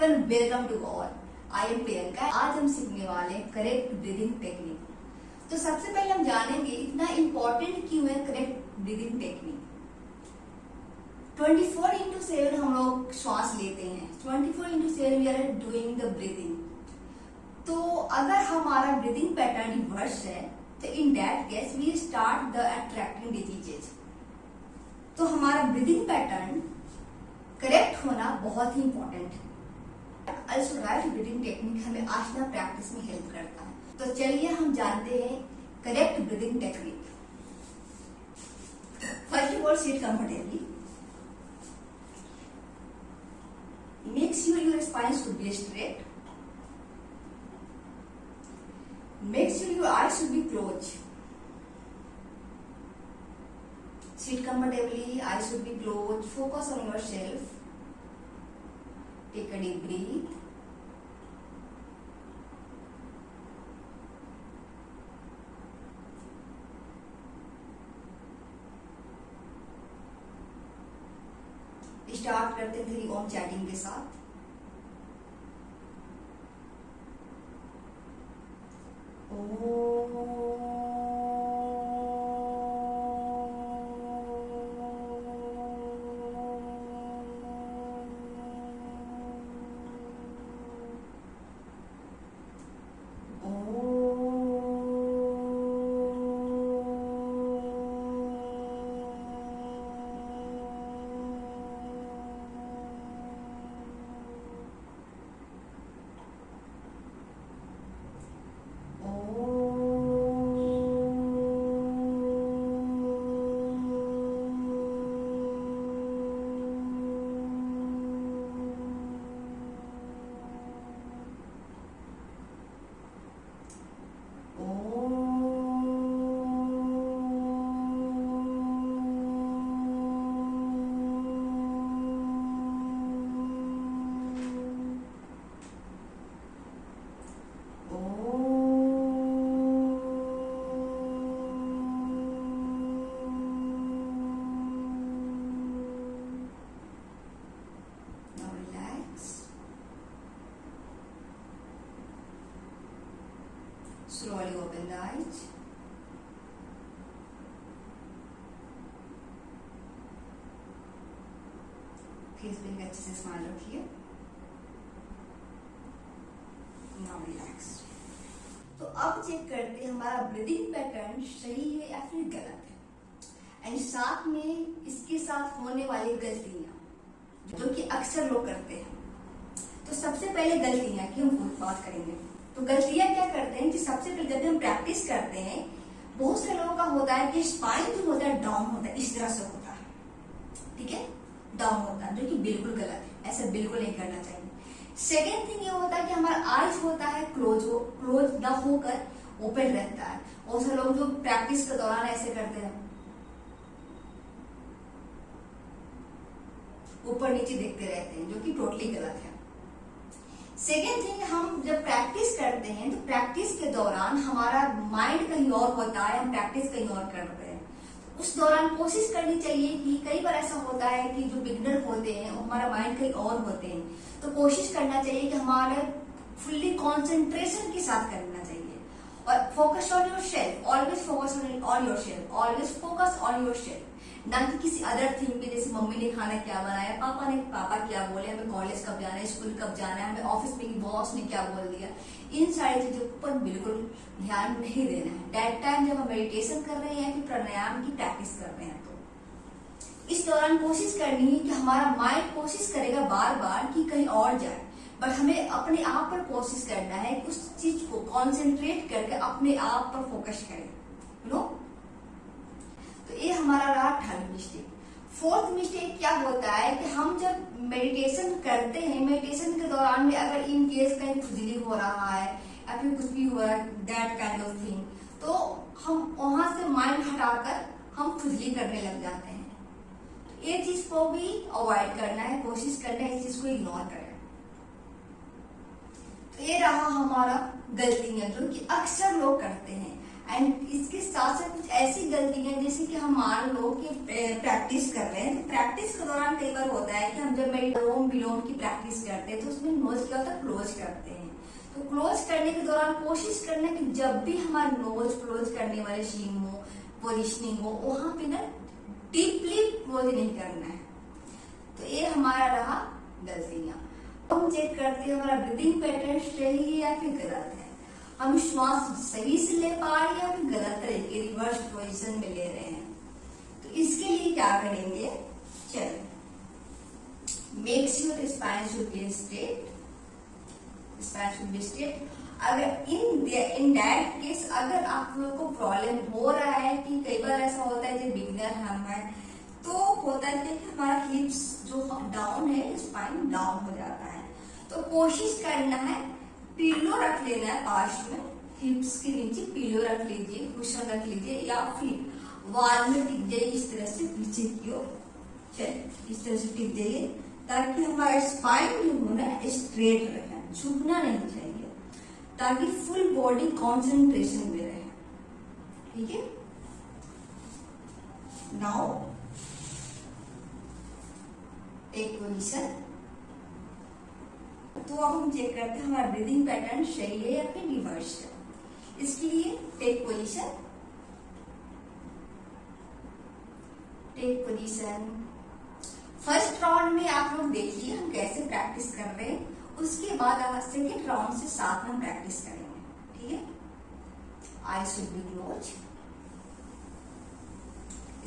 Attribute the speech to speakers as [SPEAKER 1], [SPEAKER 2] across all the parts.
[SPEAKER 1] Everyone, welcome to all. I am Priyanka. आज हम सीखने वाले हैं करेक्ट ब्रीदिंग टेक्निक। तो सबसे पहले हम जानेंगे इतना इम्पोर्टेंट क्यों है करेक्ट ब्रीदिंग टेक्निक। 24/7 हम लोग श्वास लेते हैं, 24/7 we are doing the breathing. तो अगर हमारा ब्रीदिंग पैटर्न रिवर्स है तो in that case we start the attracting diseases. तो हमारा ब्रीदिंग पैटर्न करेक्ट होना बहुत ही इंपॉर्टेंट है। ऑल्सो राइट ब्रीदिंग टेक्निक हमें आसना प्रैक्टिस में हेल्प करता है। तो चलिए हम जानते हैं correct breathing technique. First of all, seat comfortably. Make sure your spine should be straight. Make sure your eyes should be close. Sit comfortably, eyes should be closed, focus on yourself. Take a deep breath. Start करते थे ओम chatting के साथ। Slowly open the eyes. Face पे अच्छे से smile रखिए। Now relax. तो अब चेक करते हैं हमारा ब्रीदिंग पैटर्न सही है या फिर गलत है। एंड साथ में इसके साथ होने वाली गलतियां जो कि अक्सर लोग करते हैं। तो सबसे पहले गलतियां की हम बात करेंगे। तो गलतियां क्या करते हैं कि सबसे पहले जब हम प्रैक्टिस करते हैं, बहुत से लोगों का होता है कि स्पाइन जो होता है डाउन होता है, इस तरह से होता है, ठीक है, डाउन होता है, जो कि बिल्कुल गलत है। ऐसा बिल्कुल नहीं करना चाहिए। सेकेंड थिंग ये होता है कि हमारा आईज होता है क्लोज ना होकर ओपन रहता है। बहुत से लोग जो प्रैक्टिस के दौरान ऐसे करते हैं, ऊपर नीचे देखते रहते हैं, जो कि टोटली गलत है। सेकेंड थिंग, हम जब प्रैक्टिस करते हैं तो प्रैक्टिस के दौरान हमारा माइंड कहीं और होता है, हम प्रैक्टिस कहीं और करते हैं। उस दौरान कोशिश करनी चाहिए कि कई बार ऐसा होता है कि जो बिगिनर होते हैं हमारा माइंड कहीं और होते हैं, तो कोशिश करना चाहिए कि हमारे फुल्ली कॉन्सेंट्रेशन के साथ करना चाहिए। और focus on your self, always focus on your self, always focus on your self, ना कि किसी अदर थिंग पे। जैसे मम्मी ने खाना क्या बनाया, पापा क्या बोले, हमें कॉलेज कब जाना है, स्कूल कब जाना है, हमें ऑफिस में बॉस ने क्या बोल दिया, इन सारी चीजों पर बिल्कुल ध्यान नहीं देना है। दैट टाइम जब हम मेडिटेशन कर रहे हैं कि प्राणायाम की प्रैक्टिस कर रहे हैं, तो इस दौरान कोशिश करनी है कि हमारा माइंड कोशिश करेगा बार बार कि कहीं और जाए, बट हमें अपने आप पर कोशिश करना है कि उस चीज को कॉन्सेंट्रेट करके अपने आप पर फोकस करें, यू नो। तो ये हमारा रहा थर्ड मिस्टेक। फोर्थ मिस्टेक क्या होता है कि हम जब मेडिटेशन करते हैं, मेडिटेशन के दौरान में अगर इन केस कहीं खुजली हो रहा है या फिर कुछ भी हो रहा है, दैट काइंड ऑफ थिंग, तो हम वहां से माइंड हटाकर हम खुजली करने लग जाते हैं। तो ये चीज को भी अवॉइड करना है, कोशिश करना है इस चीज को इग्नोर करें। तो ये रहा हमारा गलतियां जो कि अक्सर लोग करते हैं। एंड इसके साथ साथ कुछ ऐसी गलतियां, जैसे कि हम मान लो कि प्रैक्टिस कर रहे हैं, तो प्रैक्टिस के दौरान कई बार होता है कि हम जब अनुलोम विलोम की प्रैक्टिस करते हैं तो उसमें नोज क्या होता है, क्लोज करते हैं। तो क्लोज करने के दौरान कोशिश करना कि जब भी हमारा नोज क्लोज करने वाले सीन हो, पोजिशनिंग हो, वहां पे ना डीपली क्लोज नहीं करना है। तो ये हमारा रहा गलतियां। हम चेक करते हैं हमारा ब्रीदिंग पैटर्न सही है या फिर गलत है, हम श्वास सही से ले पा रहे हैं या फिर गलत तरीके रिवर्स पोजीशन में ले रहे हैं। तो इसके लिए क्या करेंगे, चलो, make sure spine should be straight, spine should be straight. अगर इन दैट केस अगर आप लोगों को प्रॉब्लम हो रहा है कि कई बार ऐसा होता है जब बिगिनर हम है तो होता है कि हमारा हिप्स जो डाउन है, स्पाइन डाउन हो जाता है, तो कोशिश करना है पिलो रख लेना है पास में, हिप्स के नीचे पिलो रख लीजिए, कुशन रख लीजिए, या फिर वाल में टिक जाइए इस तरह से पीछे की ओर, चलिए इस तरह से टिक जाइए ताकि हमारा स्पाइन जो हो ना स्ट्रेट रहे, झुकना नहीं चाहिए, ताकि फुल बॉडी कॉन्सेंट्रेशन में रहे। ठीक है, नाउ टेक पोजीशन। तो अब हम चेक करते हैं हमारा ब्रीदिंग पैटर्न सही है या फिर रिवर्स है। इसके लिए take position, take position. First round में आप लोग देखिए हम कैसे प्रैक्टिस कर रहे हैं, उसके बाद आप सेकेंड राउंड से साथ में प्रैक्टिस करेंगे। ठीक है, I should be close,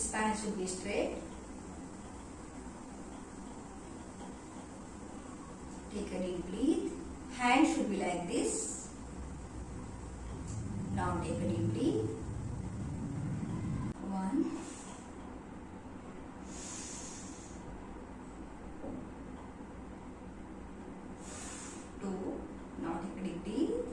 [SPEAKER 1] spine should be straight, take a deep breath, hand should be like this, now take a deep breath, 1, 2, now take a deep breath,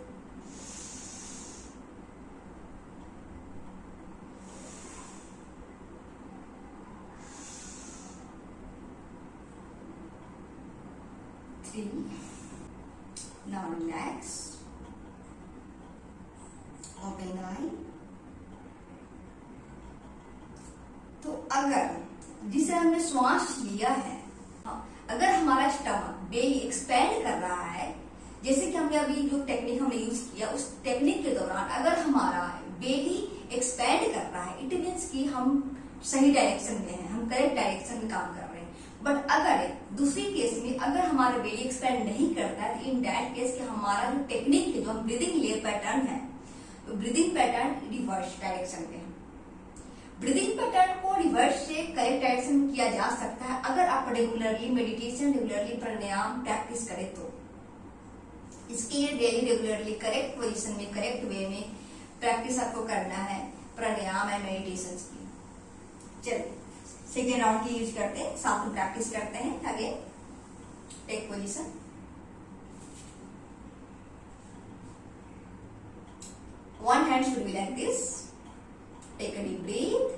[SPEAKER 1] 3, now relax, open eye। तो अगर जिसे हमने श्वास लिया है, अगर हमारा stomach बेली expand कर रहा है, जैसे कि हमने अभी जो टेक्निक हमने यूज किया उस टेक्निक के दौरान अगर हमारा बेली एक्सपेंड कर रहा है, इट मीन्स कि हम सही डायरेक्शन में हैं, हम करेक्ट डायरेक्शन में काम कर रहे हैं। बट अगर दूसरी केस में अगर हमारा बेली एक्सपेंड नहीं करता है, तो इन दैट केस कि हमारा जो टेक्निक है, जो हम ब्रीदिंग ले पैटर्न है, तो ब्रीदिंग पैटर्न रिवर्स डायरेक्शन में है। ब्रीदिंग पैटर्न को रिवर्स से करेक्ट डायरेक्शन में किया जा सकता है अगर आप रेगुलरली मेडिटेशन, रेगुलरली प्राणायाम प्रैक्टिस करें तो। इसके लिए डेली रेगुलरली करेक्ट पोजीशन में, करेक्ट वे में प्रैक्टिस आपको करना है प्राणायाम एंड मेडिटेशन की। चलिए सेकेंड राउंड की यूज करते हैं, साथ में प्रैक्टिस करते हैं। Again take position, one hand should be like this, take a deep breath,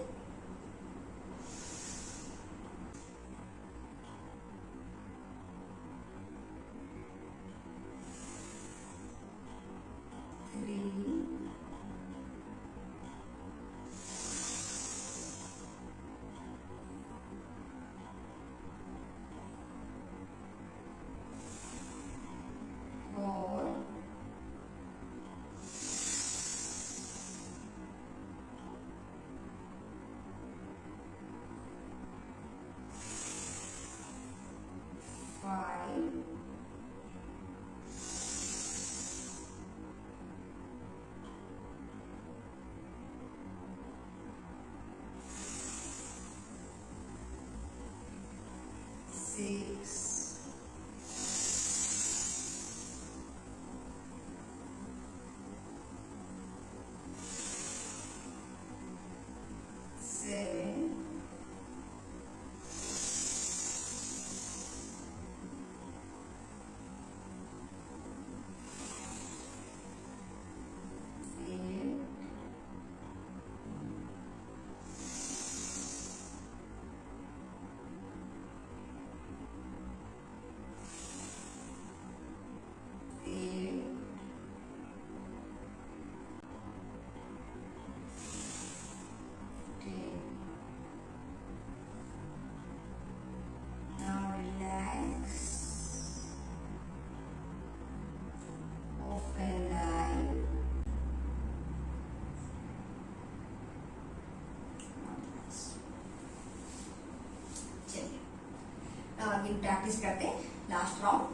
[SPEAKER 1] practice करते हैं last round.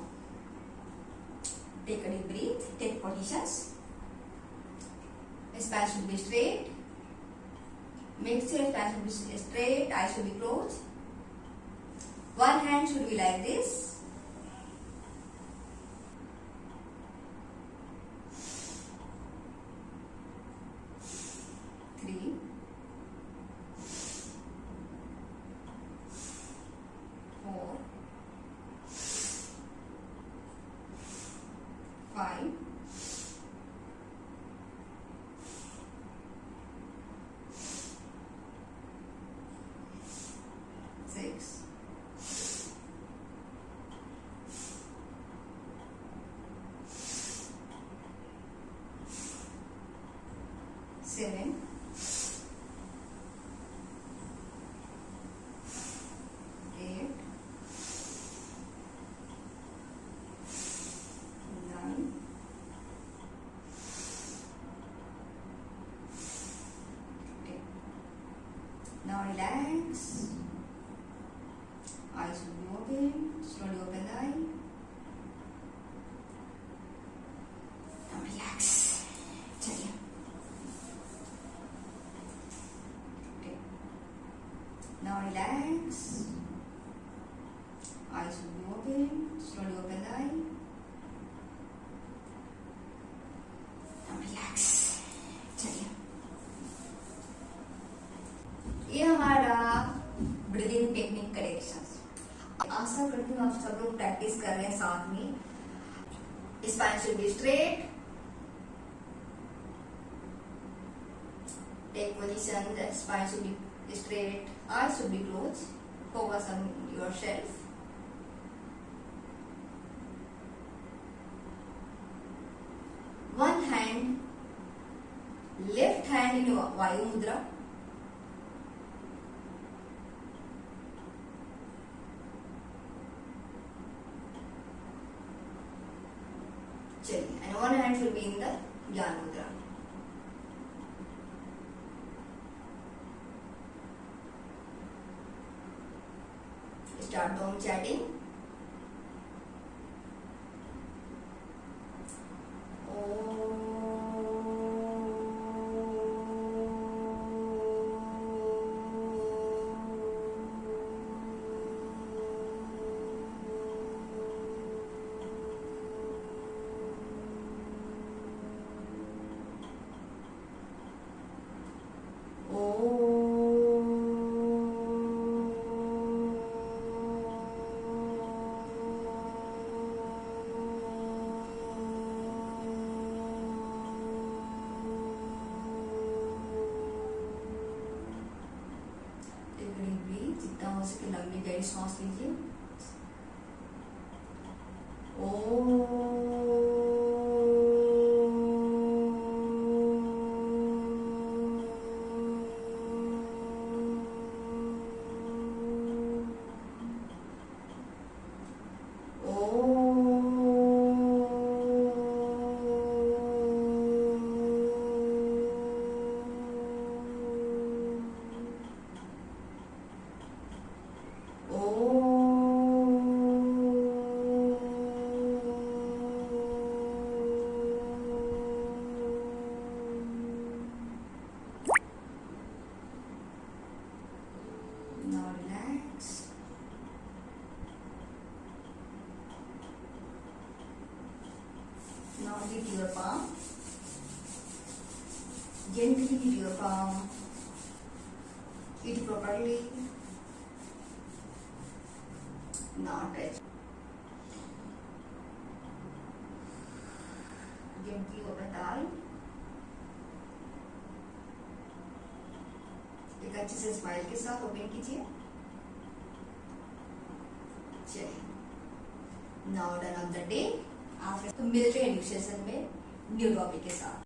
[SPEAKER 1] Take a deep breath, take positions, spine should be straight, make sure spine should be straight, eyes should be closed, one hand should be like this, three, four, five, six, seven, eight, nine, 10. Now relax. Eyes will be open. Slowly open the eye. Now relax. चलिए. Okay. Now relax. Eyes will be open. Slowly open the eye. Now relax. चलिए. ये हमारा breathing technique corrections. आशा करती हूँ आप सब लोग practice कर रहे हैं साथ में। Spine should be straight, take position, spine should be straight, eyes should be close, focus on yourself. One hand, left hand in vayu mudra, and one hand should be in the Jnana Mudra. Start down chatting. जितना हो सके लंबी गहरी सांस लीजिए। Now relax. Now lift your palm. Gently lift your palm. Eat properly. Now touch. Gently open the eye. एक अच्छे से स्माइल के साथ ओपन कीजिए। चलिए, now done of the day. आप मिलते हैं न्यू सेशन में न्यू टॉपिक के साथ।